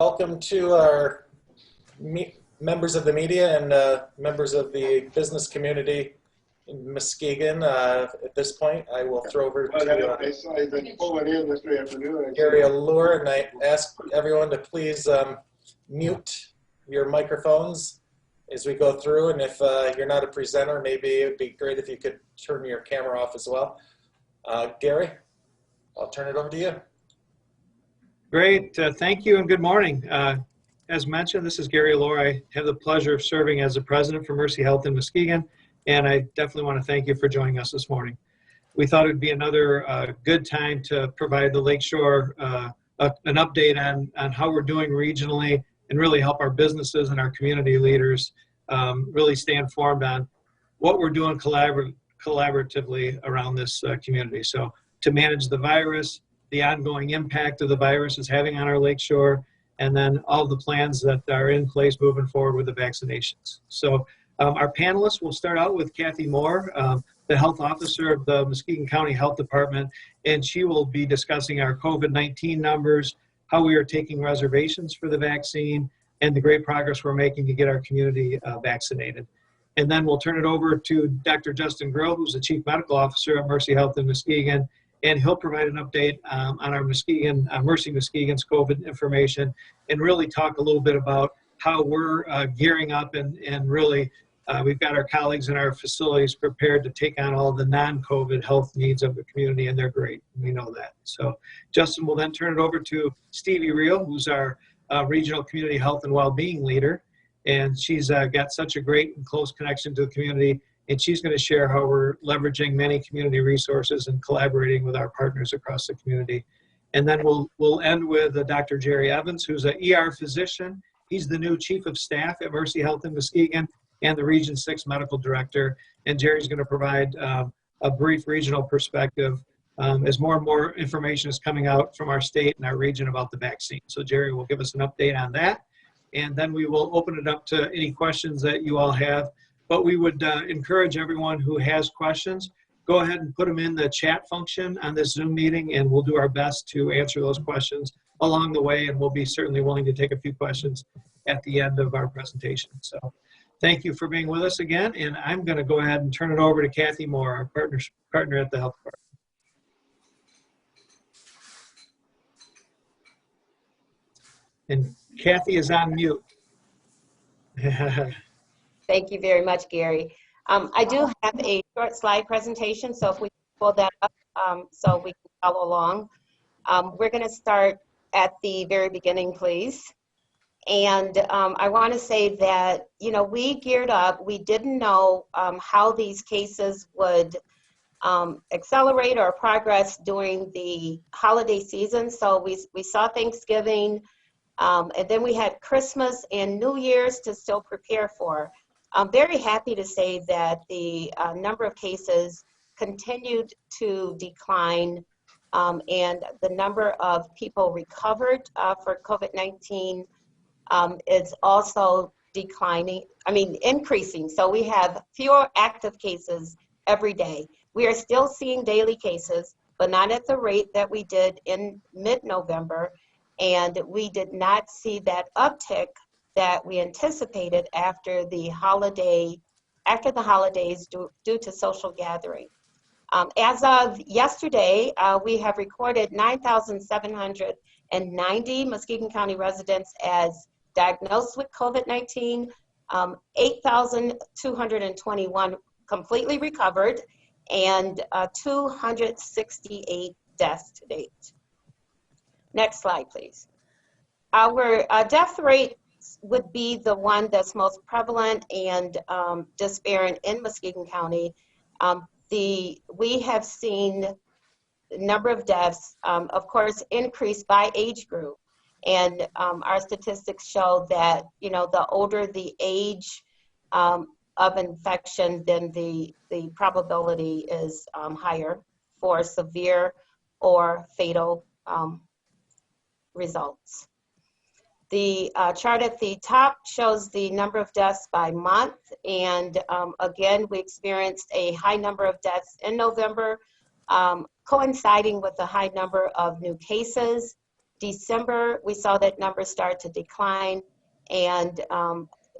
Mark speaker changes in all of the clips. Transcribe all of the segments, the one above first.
Speaker 1: Welcome to our members of the media and members of the business community in Muskegon. At this point, I will throw over to Gary Allure, and I ask everyone to please mute your microphones as we go through. And if you're not a presenter, maybe it would be great if you could turn your camera off as well. Gary, I'll turn it over to you.
Speaker 2: Great, thank you and good morning. As mentioned, this is Gary Allore. I have the pleasure of serving as the president for Mercy Health in Muskegon, and I definitely want to thank you for joining us this morning. We thought it would be another good time to provide the Lakeshore an update on how we're doing regionally and really help our businesses and our community leaders really stay informed on what we're doing collaboratively around this community. So to manage the virus, the ongoing impact of the virus is having on our lakeshore, and then all the plans that are in place moving forward with the vaccinations. So our panelists will start out with Kathy Moore, the health officer of the Muskegon County Health Department, and she will be discussing our COVID-19 numbers, how we are taking reservations for the vaccine, and the great progress we're making to get our community vaccinated. And then we'll turn it over to Dr. Justin Grill, who's the Chief Medical Officer of Mercy Health in Muskegon, and he'll provide an update on our Muskegon, Mercy Muskegon's COVID information, and really talk a little bit about how we're gearing up and really we've got our colleagues in our facilities prepared to take on all the non-COVID health needs of the community, and they're great. We know that. So Justin will then turn it over to Stevi Riel, who's our regional community health and well-being leader, and she's got such a great and close connection to the community. And she's going to share how we're leveraging many community resources and collaborating with our partners across the community. And then we'll end with Dr. Jerry Evans, who's an ER physician. He's the new Chief of Staff at Mercy Health in Muskegon and the Region 6 Medical Director. And Jerry's going to provide a brief regional perspective as more and more information is coming out from our state and our region about the vaccine. So Jerry will give us an update on that. And then we will open it up to any questions that you all have. But we would encourage everyone who has questions, go ahead and put them in the chat function on this Zoom meeting, and we'll do our best to answer those questions along the way, and we'll be certainly willing to take a few questions at the end of our presentation. So thank you for being with us again, and I'm going to go ahead and turn it over to Kathy Moore, our partner at the Health Department. And Kathy is on mute.
Speaker 3: Thank you very much, Gary. I do have a short slide presentation, so if we pull that up so we can follow along. We're going to start at the very beginning, please. And I want to say that, you know, we geared up. We didn't know how these cases would accelerate or progress during the holiday season. So we saw Thanksgiving, and then we had Christmas and New Year's to still prepare for. I'm very happy to say that the number of cases continued to decline, and the number of people recovered for COVID-19 is also increasing. So we have fewer active cases every day. We are still seeing daily cases, but not at the rate that we did in mid-November, and we did not see that uptick that we anticipated after the holidays due to social gathering. As of yesterday, we have recorded 9,790 Muskegon County residents as diagnosed with COVID-19, 8,221 completely recovered, and 268 deaths to date. Next slide, please. Our death rate would be the one that's most prevalent and disparate in Muskegon County. We have seen the number of deaths, of course, increase by age group. And our statistics show that, you know, the older the age of infection, then the probability is higher for severe or fatal results. The chart at the top shows the number of deaths by month, and again, we experienced a high number of deaths in November, coinciding with the high number of new cases. December, we saw that number start to decline, and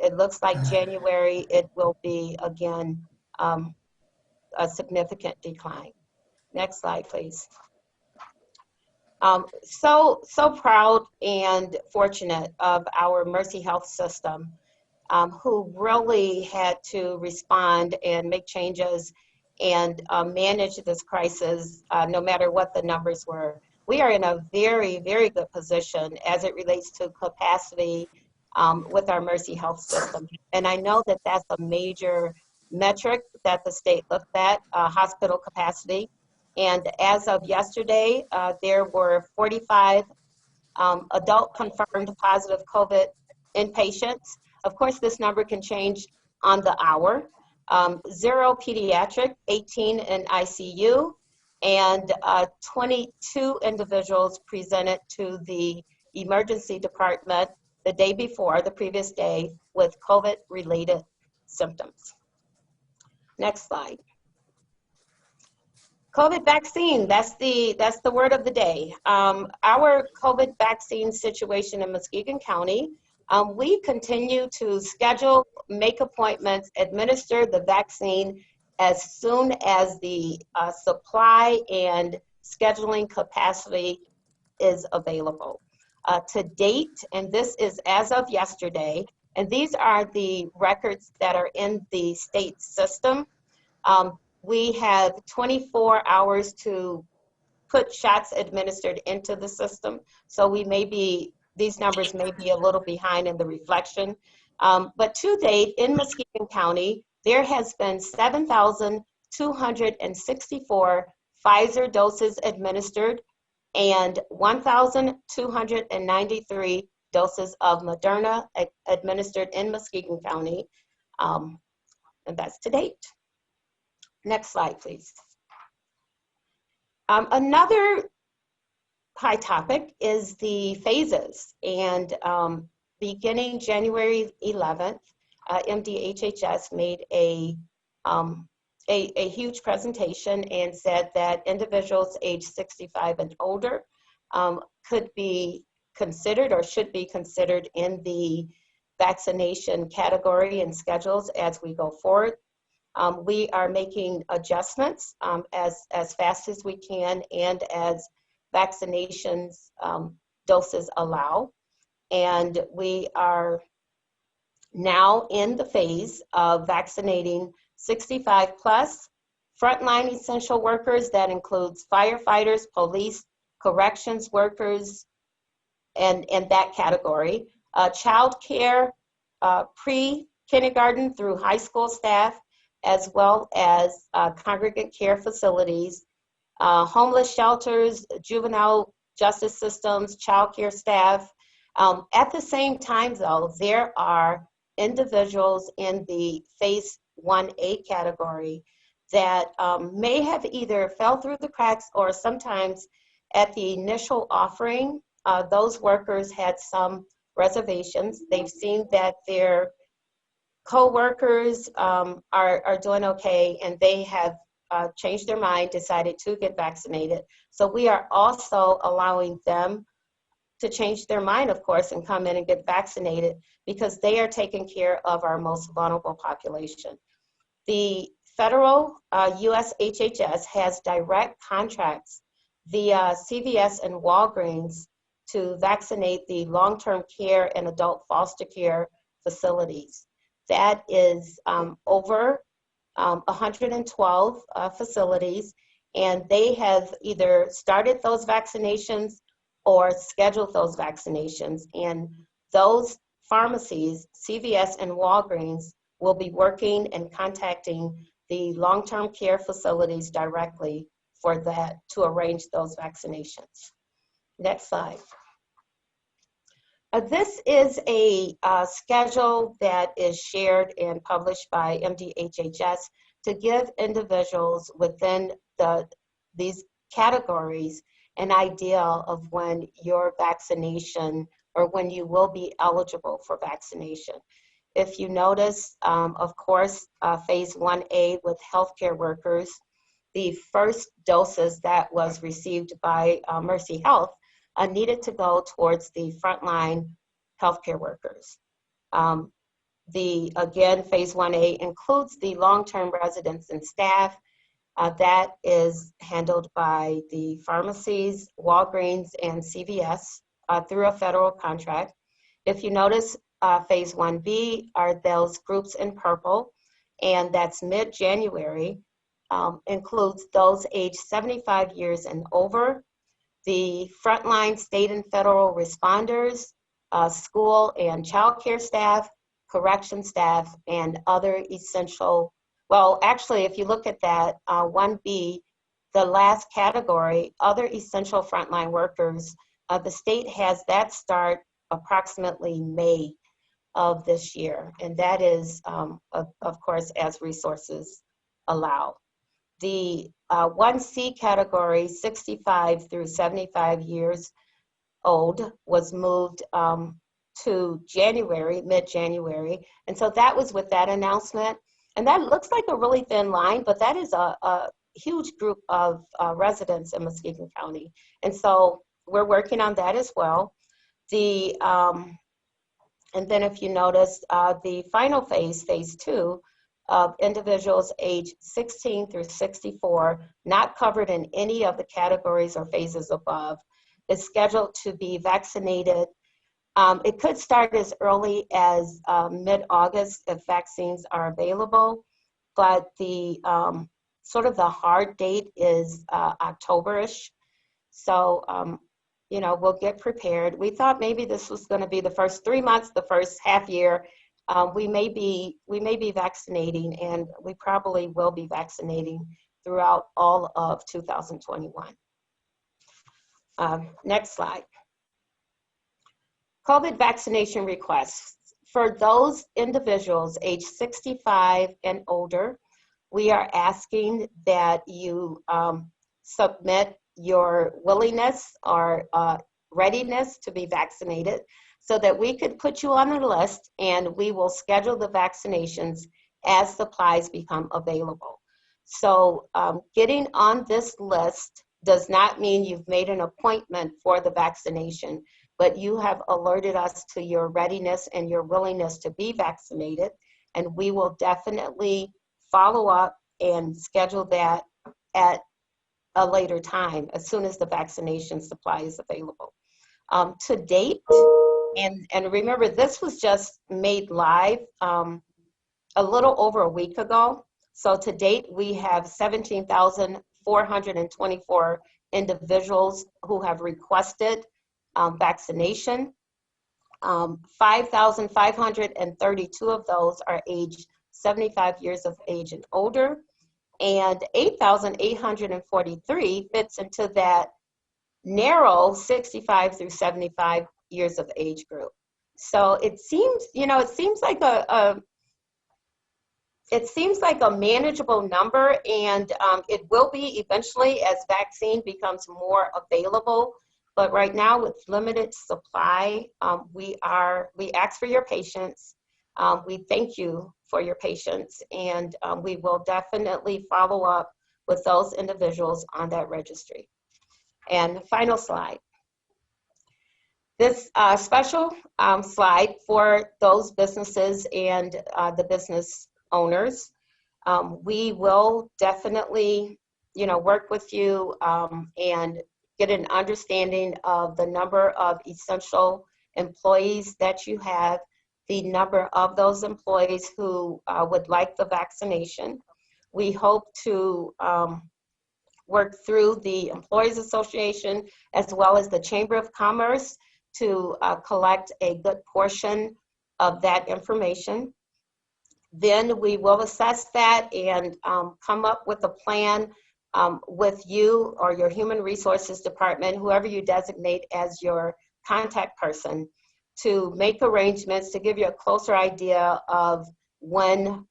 Speaker 3: it looks like January, it will be again a significant decline. Next slide, please. So proud and fortunate of our Mercy Health system, who really had to respond and make changes and manage this crisis, no matter what the numbers were. We are in a very, very good position as it relates to capacity with our Mercy Health system. And I know that that's a major metric that the state looked at, hospital capacity. And as of yesterday, there were 45 adult confirmed positive COVID inpatients. Of course, this number can change on the hour. 0 pediatric, 18 in ICU, and 22 individuals presented to the emergency department the day before, the previous day, with COVID-related symptoms. Next slide. COVID vaccine, that's the word of the day. Our COVID vaccine situation in Muskegon County, we continue to schedule, make appointments, administer the vaccine as soon as the supply and scheduling capacity is available. To date, and this is as of yesterday, and these are the records that are in the state system, we have 24 hours to put shots administered into the system. So these numbers may be a little behind in the reflection. But to date, in Muskegon County, there has been 7,264 Pfizer doses administered and 1,293 doses of Moderna administered in Muskegon County. And that's to date. Next slide, please. Another high topic is the phases. And beginning January 11th, MDHHS made a huge presentation and said that individuals age 65 and older could be considered or should be considered in the vaccination category and schedules as we go forward. We are making adjustments as fast as we can and as vaccinations doses allow. And we are now in the phase of vaccinating 65 plus frontline essential workers. That includes firefighters, police, corrections workers, and that category. Child care, pre-kindergarten through high school staff, as well as congregate care facilities, homeless shelters, juvenile justice systems, child care staff. At the same time, though, there are individuals in the phase 1A category that may have either fell through the cracks or sometimes at the initial offering, those workers had some reservations. They've seen that their co-workers are doing okay, and they have changed their mind, decided to get vaccinated. So we are also allowing them to change their mind, of course, and come in and get vaccinated because they are taking care of our most vulnerable population. The federal US HHS has direct contracts via CVS and Walgreens to vaccinate the long-term care and adult foster care facilities. That is over 112 facilities, and they have either started those vaccinations or scheduled those vaccinations. And those pharmacies, CVS and Walgreens, will be working and contacting the long-term care facilities directly for that, to arrange those vaccinations. Next slide. This is a schedule that is shared and published by MDHHS to give individuals within these categories an idea of when your vaccination or when you will be eligible for vaccination. If you notice, of course, phase 1A with healthcare workers, the first doses that was received by Mercy Health needed to go towards the frontline healthcare workers. Again, phase 1A includes the long-term residents and staff. That is handled by the pharmacies, Walgreens, and CVS through a federal contract. If you notice, phase 1B are those groups in purple, and that's mid-January, includes those aged 75 years and over, the frontline state and federal responders, school and child care staff, correction staff, and other essential, well, actually, if you look at that, 1B, the last category, other essential frontline workers, the state has that start approximately May of this year, and that is, of course, as resources allow. The 1C category, 65 through 75 years old, was moved to January, mid-January, and so that was with that announcement. And that looks like a really thin line, but that is a huge group of residents in Muskegon County. And so we're working on that as well. And then if you notice, the final phase, phase 2, of individuals aged 16 through 64, not covered in any of the categories or phases above, is scheduled to be vaccinated. It could start as early as mid-August if vaccines are available, but the sort of the hard date is October-ish. So, you know, we'll get prepared. We thought maybe this was going to be the first 3 months, the first half year. We may be vaccinating, and we probably will be vaccinating throughout all of 2021. Next slide. COVID vaccination requests. For those individuals aged 65 and older, we are asking that you submit your willingness or readiness to be vaccinated so that we could put you on the list, and we will schedule the vaccinations as supplies become available. So getting on this list does not mean you've made an appointment for the vaccination, but you have alerted us to your readiness and your willingness to be vaccinated, and we will definitely follow up and schedule that at a later time as soon as the vaccination supply is available. To date, and remember, this was just made live a little over a week ago. So to date, we have 17,424 individuals who have requested vaccination. 5,532 of those are aged 75 years of age and older, and 8,843 fits into that narrow 65 through 75 years of age group. So it seems, you know, it seems like a manageable number, and it will be eventually as vaccine becomes more available. But right now, with limited supply, we ask for your patience. We thank you for your patience, and we will definitely follow up with those individuals on that registry. And the final slide. This special slide for those businesses and the business owners. We will definitely, you know, work with you and get an understanding of the number of essential employees that you have, the number of those employees who would like the vaccination. We hope to work through the Employees Association as well as the Chamber of Commerce to collect a good portion of that information. Then we will assess that and come up with a plan with you or your Human Resources Department, whoever you designate as your contact person, to make arrangements to give you a closer idea of when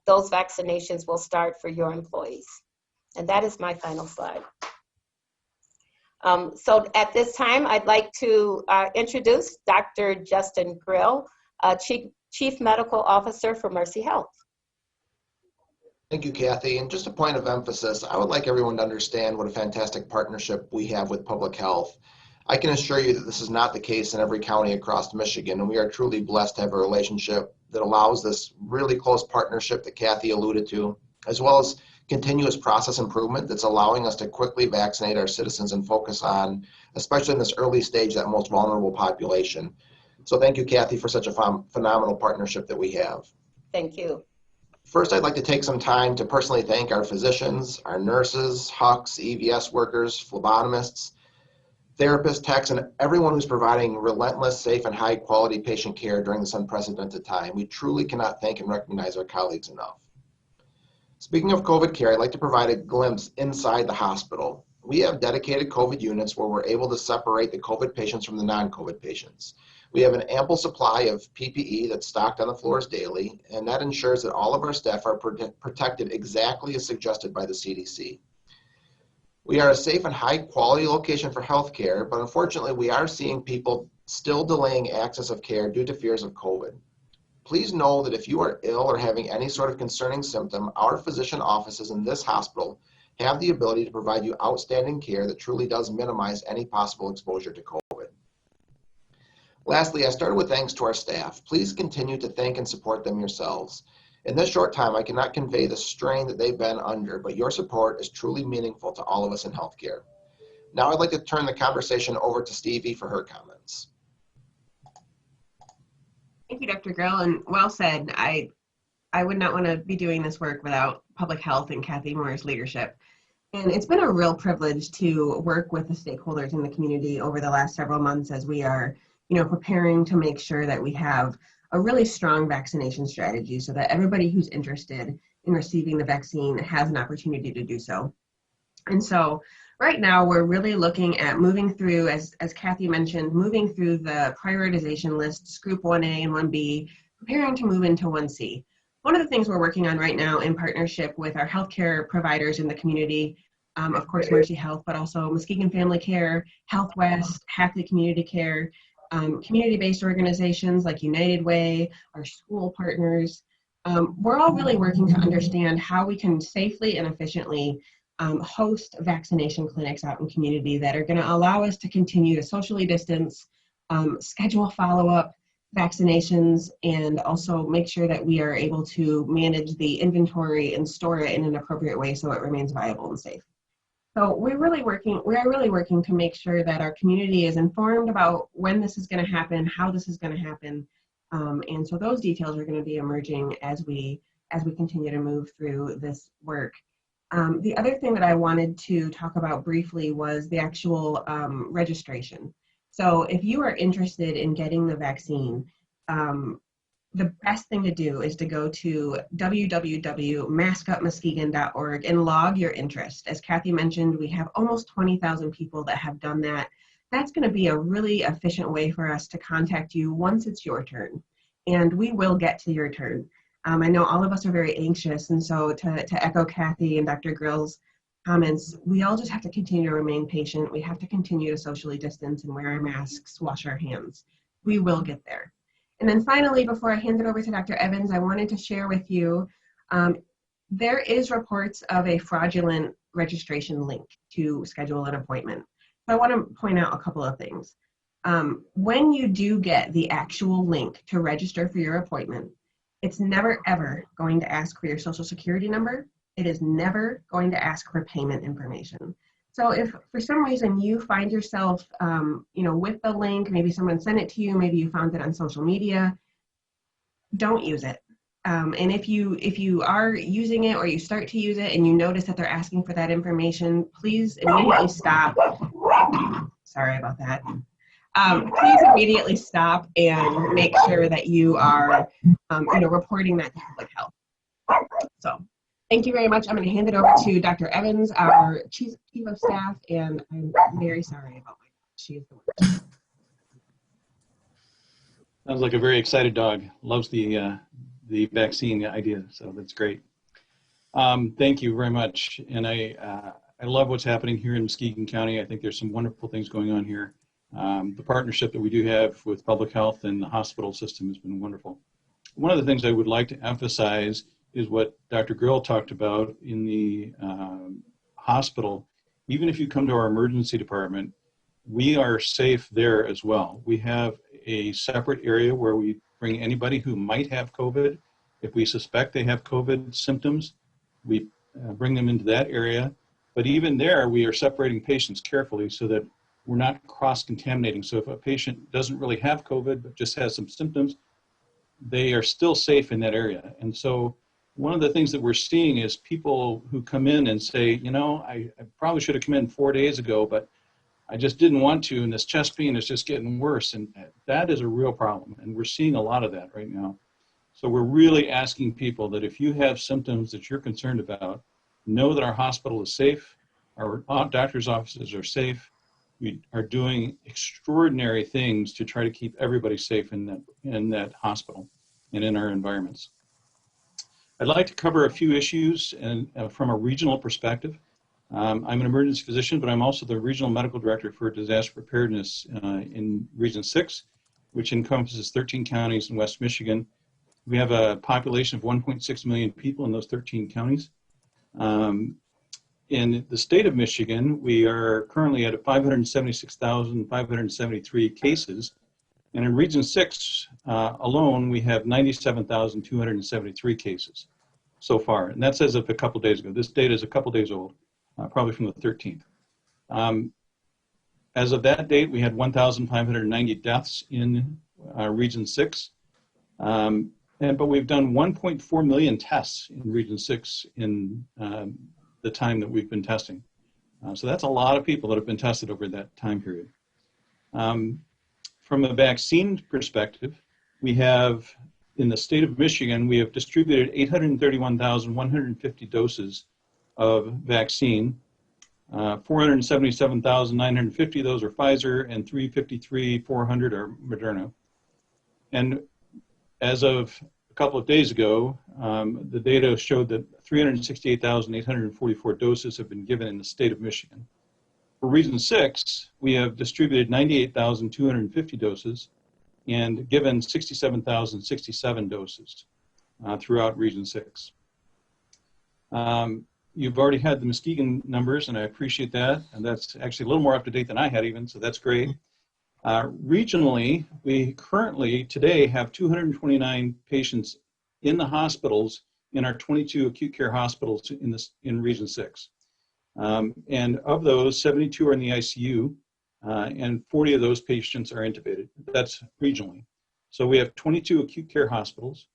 Speaker 3: those vaccinations will start for your employees. And that is my final slide. So at this time, I'd like to introduce Dr. Justin Riel, Chief Medical Officer for Mercy Health.
Speaker 4: Thank you, Kathy. And just a point of emphasis, I would like everyone to understand what a fantastic partnership we have with public health. I can assure you that this is not the case in every county across Michigan, and we are truly blessed to have a relationship that allows this really close partnership that Kathy alluded to, as well as continuous process improvement that's allowing us to quickly vaccinate our citizens and focus on, especially in this early stage, that most vulnerable population. So thank you, Kathy, for such a phenomenal partnership that we have.
Speaker 3: Thank you.
Speaker 4: First, I'd like to take some time to personally thank our physicians, our nurses, HUCs, EVS workers, phlebotomists, therapists, techs, and everyone who's providing relentless, safe, and high-quality patient care during this unprecedented time. We truly cannot thank and recognize our colleagues enough. Speaking of COVID care, I'd like to provide a glimpse inside the hospital. We have dedicated COVID units where we're able to separate the COVID patients from the non-COVID patients. We have an ample supply of PPE that's stocked on the floors daily, and that ensures that all of our staff are protected exactly as suggested by the CDC. We are a safe and high quality location for healthcare, but unfortunately we are seeing people still delaying access of care due to fears of COVID. Please know that if you are ill or having any sort of concerning symptom, our physician offices in this hospital have the ability to provide you outstanding care that truly does minimize any possible exposure to COVID. Lastly, I started with thanks to our staff. Please continue to thank and support them yourselves. In this short time, I cannot convey the strain that they've been under, but your support is truly meaningful to all of us in healthcare. Now I'd like to turn the conversation over to Stevi for her comments.
Speaker 5: Thank you, Dr. Grill, and well said. I would not want to be doing this work without public health and Kathy Moore's leadership. And it's been a real privilege to work with the stakeholders in the community over the last several months as we are, preparing to make sure that we have a really strong vaccination strategy so that everybody who's interested in receiving the vaccine has an opportunity to do so. And so right now we're really looking at moving through, as Kathy mentioned, moving through the prioritization lists, group 1A and 1B, preparing to move into 1C. One of the things we're working on right now in partnership with our healthcare providers in the community, of course, Mercy Health, but also Muskegon Family Care, Health West, Hackley Community Care, community-based organizations like United Way, our school partners. We're all really working to understand how we can safely and efficiently host vaccination clinics out in community that are going to allow us to continue to socially distance, schedule follow-up vaccinations, and also make sure that we are able to manage the inventory and store it in an appropriate way so it remains viable and safe. So we are really working to make sure that our community is informed about when this is going to happen, how this is going to happen, and so those details are going to be emerging as we continue to move through this work. The other thing that I wanted to talk about briefly was the actual registration. So if you are interested in getting the vaccine, the best thing to do is to go to www.maskupmuskegon.org and log your interest. As Kathy mentioned, we have almost 20,000 people that have done that. That's going to be a really efficient way for us to contact you once it's your turn. And we will get to your turn. I know all of us are very anxious, and so to echo Kathy and Dr. Grill's comments, we all just have to continue to remain patient. We have to continue to socially distance and wear our masks, wash our hands. We will get there. And then finally, before I hand it over to Dr. Evans, I wanted to share with you, there is reports of a fraudulent registration link to schedule an appointment. So I want to point out a couple of things. When you do get the actual link to register for your appointment, it's never ever going to ask for your social security number. It is never going to ask for payment information. So if for some reason you find yourself, with the link, maybe someone sent it to you, maybe you found it on social media, don't use it. And if you are using it or you start to use it and you notice that they're asking for that information, please immediately stop. Sorry about that. Please immediately stop and make sure that you are, reporting that to public health. So. Thank you very much. I'm going to hand it over to Dr. Evans, our Chief of Staff, and I'm very sorry about my dog. She is the worst.
Speaker 6: Sounds like a very excited dog. Loves the vaccine idea, so that's great. Thank you very much. And I love what's happening here in Muskegon County. I think there's some wonderful things going on here. The partnership that we do have with public health and the hospital system has been wonderful. One of the things I would like to emphasize is what Dr. Grill talked about in the hospital. Even if you come to our emergency department, we are safe there as well. We have a separate area where we bring anybody who might have COVID. If we suspect they have COVID symptoms, we bring them into that area. But even there, we are separating patients carefully so that we're not cross-contaminating. So if a patient doesn't really have COVID, but just has some symptoms, they are still safe in that area. And so one of the things that we're seeing is people who come in and say, you know, I probably should have come in 4 days ago, but I just didn't want to, and this chest pain is just getting worse. And that is a real problem. And we're seeing a lot of that right now. So we're really asking people that if you have symptoms that you're concerned about, know that our hospital is safe, our doctor's offices are safe. We are doing extraordinary things to try to keep everybody safe in that hospital and in our environments. I'd like to cover a few issues and from a regional perspective. I'm an emergency physician, but I'm also the regional medical director for disaster preparedness in Region 6, which encompasses 13 counties in West Michigan. We have a population of 1.6 million people in those 13 counties. In the state of Michigan, we are currently at 576,573 cases. And in Region 6 alone, we have 97,273 cases so far. And that's as of a couple days ago. This data is a couple days old, probably from the 13th. As of that date, we had 1,590 deaths in Region 6. But we've done 1.4 million tests in Region 6 in the time that we've been testing. So that's a lot of people that have been tested over that time period. From a vaccine perspective, we have, in the state of Michigan, we have distributed 831,150 doses of vaccine. 477,950 of those are Pfizer, and 353,400 are Moderna. And as of a couple of days ago, the data showed that 368,844 doses have been given in the state of Michigan. For Region 6, we have distributed 98,250 doses and given 67,067 doses throughout Region 6. You've already had the Muskegon numbers, and I appreciate that. And that's actually a little more up to date than I had even, so that's great. Regionally, we currently today have 229 patients in the hospitals in our 22 acute care hospitals in Region 6. And of those, 72 are in the ICU, and 40 of those patients are intubated. That's regionally. So we have 22 acute care hospitals.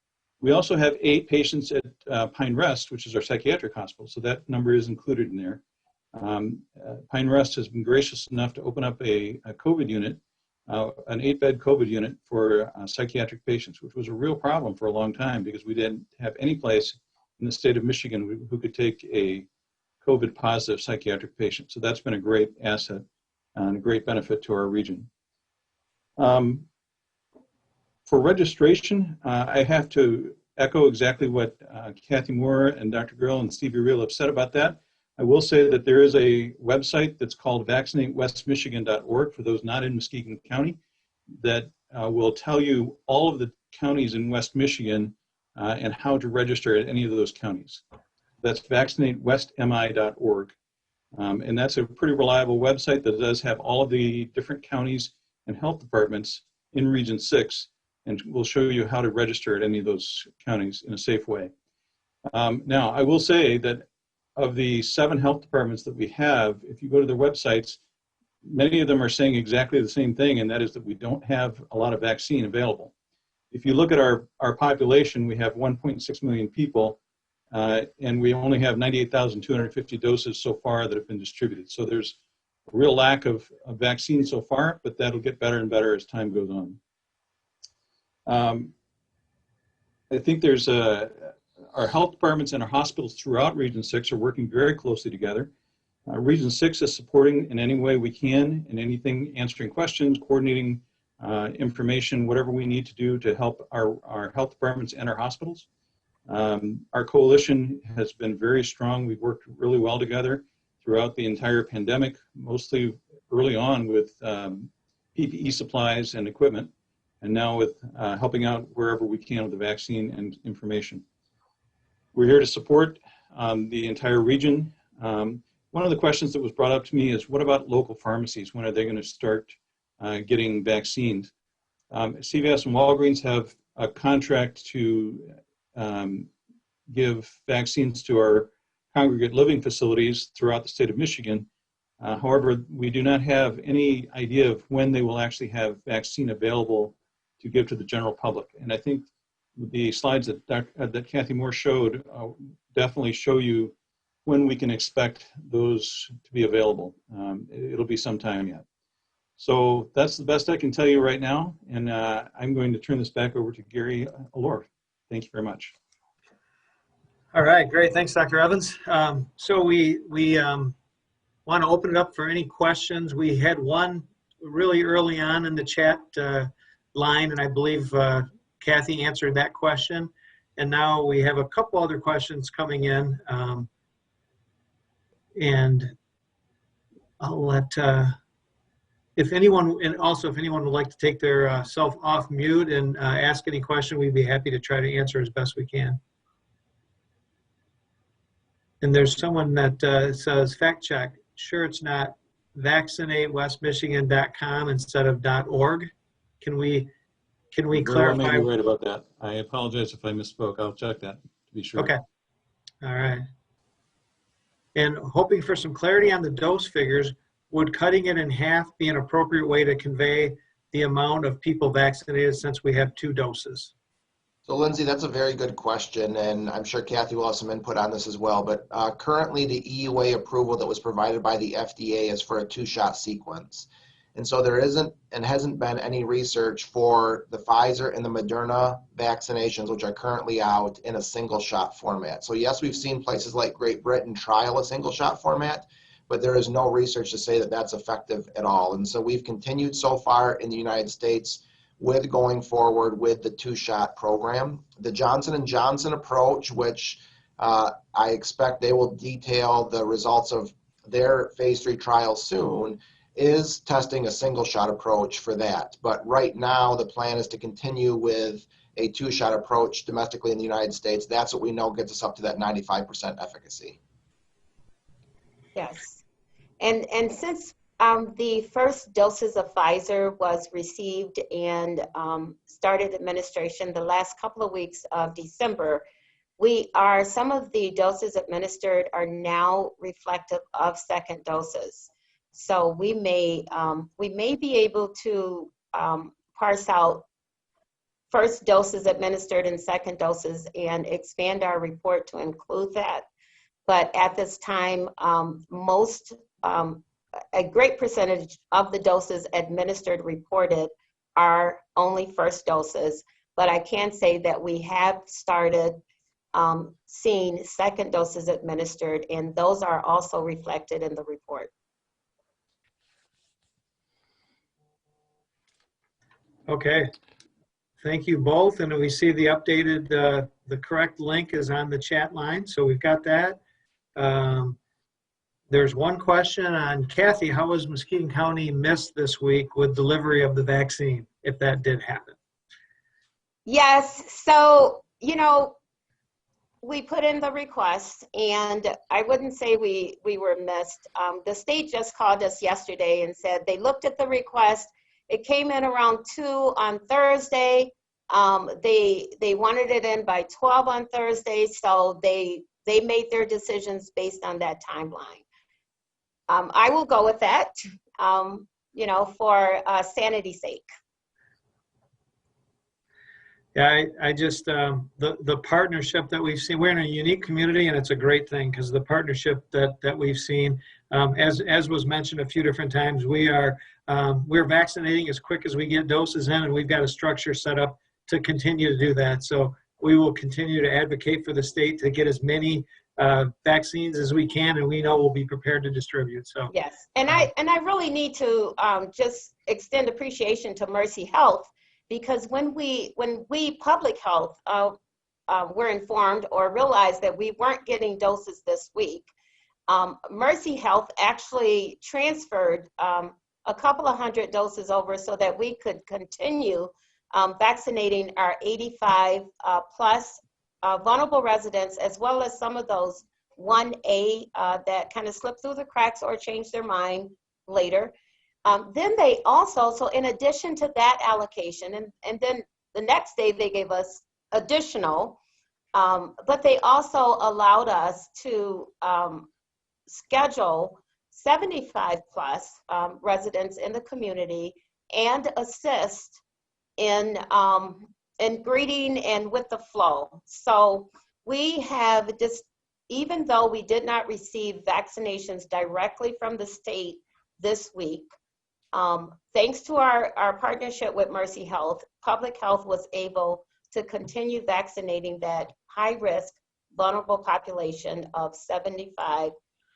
Speaker 6: We also have 8 patients at Pine Rest, which is our psychiatric hospital. So that number is included in there. Pine Rest has been gracious enough to open up a COVID unit, an 8-bed COVID unit for psychiatric patients, which was a real problem for a long time because we didn't have any place in the state of Michigan who could take a COVID positive psychiatric patient. So that's been a great asset and a great benefit to our region. For registration, I have to echo exactly what Kathy Moore and Dr. Grill and Stevi Riel have said about that. I will say that there is a website that's called vaccinatewestmichigan.org for those not in Muskegon County that will tell you all of the counties in West Michigan and how to register at any of those counties. That's vaccinatewestmi.org. And that's a pretty reliable website that does have all of the different counties and health departments in Region 6, and we'll show you how to register at any of those counties in a safe way. Now, I will say that of the 7 health departments that we have, if you go to their websites, many of them are saying exactly the same thing, and that is that we don't have a lot of vaccine available. If you look at our population, we have 1.6 million people, and we only have 98,250 doses so far that have been distributed. So there's a real lack of vaccine so far, but that'll get better and better as time goes on. I think there's our health departments and our hospitals throughout Region 6 are working very closely together. Region 6 is supporting in any way we can, in anything, answering questions, coordinating information, whatever we need to do to help our health departments and our hospitals. Our coalition has been very strong. We've worked really well together throughout the entire pandemic, mostly early on with PPE supplies and equipment, and now with helping out wherever we can with the vaccine and information. We're here to support the entire region. one of the questions that was brought up to me is, what about local pharmacies? When are they going to start getting vaccines? CVS and Walgreens have a contract to give vaccines to our congregate living facilities throughout the state of Michigan. However, we do not have any idea of when they will actually have vaccine available to give to the general public. And I think the slides that Kathy Moore showed definitely show you when we can expect those to be available. It'll be some time yet. So that's the best I can tell you right now. And I'm going to turn this back over to Gary Allore. Thank you very much.
Speaker 2: All right, great. Thanks, Dr. Evans. So we want to open it up for any questions. We had one really early on in the chat line, and I believe Kathy answered that question. And now we have a couple other questions coming in. And I'll let, if anyone, and also if anyone would like to take their self off mute and ask any question, we'd be happy to try to answer as best we can. And there's someone that says, fact check, sure it's not vaccinatewestmichigan.com instead of .org. Can we clarify?
Speaker 6: You may be right about that. I apologize if I misspoke. I'll check that to be sure.
Speaker 2: Okay. All right. And hoping for some clarity on the dose figures, would cutting it in half be an appropriate way to convey the amount of people vaccinated since we have 2 doses?
Speaker 4: So Lindsay, that's a very good question, and I'm sure Kathy will have some input on this as well, but currently the EUA approval that was provided by the FDA is for a 2-shot sequence. And so there isn't and hasn't been any research for the Pfizer and the Moderna vaccinations, which are currently out in a single-shot format. So yes, we've seen places like Great Britain trial a single-shot format, but there is no research to say that that's effective at all. And so we've continued so far in the United States with going forward with the 2-shot program. The Johnson & Johnson approach, which I expect they will detail the results of their phase 3 trial soon, is testing a single-shot approach for that. But right now, the plan is to continue with a 2-shot approach domestically in the United States. That's what we know gets us up to that 95% efficacy.
Speaker 3: Yes. And since the first doses of Pfizer was received and started administration the last couple of weeks of December, some of the doses administered are now reflective of second doses. So we may be able to parse out first doses administered and second doses and expand our report to include that. But at this time, a great percentage of the doses administered reported are only first doses. But I can say that we have started seeing second doses administered, and those are also reflected in the report.
Speaker 2: Okay, thank you both. And we see the updated, the correct link is on the chat line. So we've got that. There's one question on Kathy, how was Muskegon County missed this week with delivery of the vaccine, if that did happen?
Speaker 3: Yes, so, we put in the request, and I wouldn't say we were missed. The state just called us yesterday and said they looked at the request. It came in around 2 on Thursday. They wanted it in by 12 on Thursday, so they made their decisions based on that timeline. I will go with that, for sanity's sake.
Speaker 2: Yeah, I just, the partnership that we've seen, we're in a unique community, and it's a great thing because the partnership that we've seen, as was mentioned a few different times, we're vaccinating as quick as we get doses in, and we've got a structure set up to continue to do that. So we will continue to advocate for the state to get as many vaccines as we can, and we know we'll be prepared to distribute. So
Speaker 3: yes, and I really need to just extend appreciation to Mercy Health, because when we public health were informed or realized that we weren't getting doses this week, Mercy Health actually transferred a couple of hundred doses over so that we could continue vaccinating our 85 plus vulnerable residents, as well as some of those 1A that kind of slipped through the cracks or changed their mind later. Then they also, so in addition to that allocation, and then the next day they gave us additional, but they also allowed us to schedule 75 plus residents in the community and assist in greeting and with the flow. So we have just, even though we did not receive vaccinations directly from the state this week, thanks to our partnership with Mercy Health, Public Health was able to continue vaccinating that high-risk, vulnerable population of 75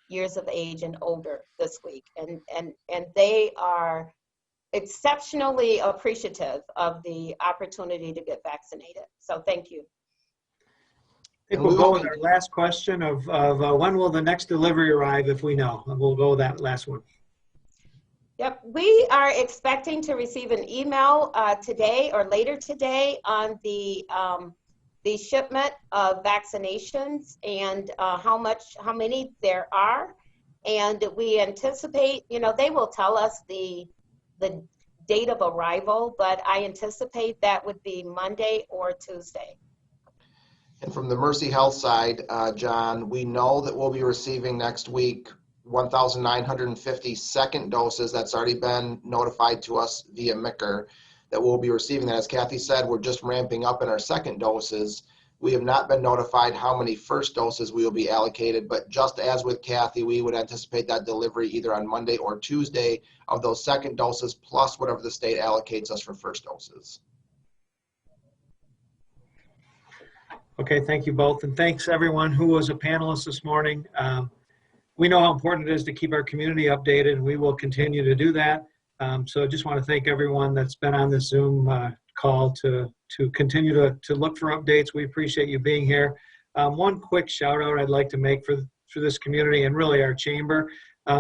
Speaker 3: years of age and older this week. And they are exceptionally appreciative of the opportunity to get vaccinated. So thank you.
Speaker 2: I think we'll go with our last question of when will the next delivery arrive, if we know. And we'll go with that last one.
Speaker 3: Yep, we are expecting to receive an email today or later today on the shipment of vaccinations and how many there are. And we anticipate, you know, they will tell us the date of arrival, but I anticipate that would be Monday or Tuesday.
Speaker 4: And from the Mercy Health side, John, we know that we'll be receiving next week 1,950 second doses. That's already been notified to us via MICR that we'll be receiving that. As Kathy said, we're just ramping up in our second doses. We have not been notified how many first doses we will be allocated, but just as with Kathy, we would anticipate that delivery either on Monday or Tuesday of those second doses plus whatever the state allocates us for first doses.
Speaker 2: Okay, thank you both. And thanks everyone who was a panelist this morning. We know how important it is to keep our community updated, and we will continue to do that. So I just want to thank everyone that's been on this Zoom call to continue to look for updates. We appreciate you being here. One quick shout out I'd like to make for this community and really our chamber.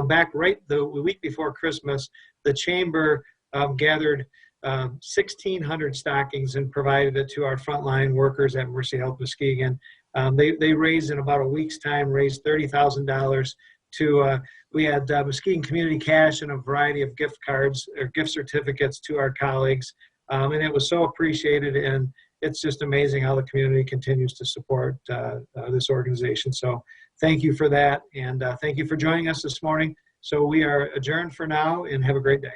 Speaker 2: Back right the week before Christmas, the chamber gathered 1,600 stockings and provided it to our frontline workers at Mercy Health Muskegon. They raised in about a week's time, raised $30,000 to, we had Muskegon Community Cash and a variety of gift cards or gift certificates to our colleagues. And it was so appreciated, and it's just amazing how the community continues to support this organization. So thank you for that, and thank you for joining us this morning. So we are adjourned for now, and have a great day.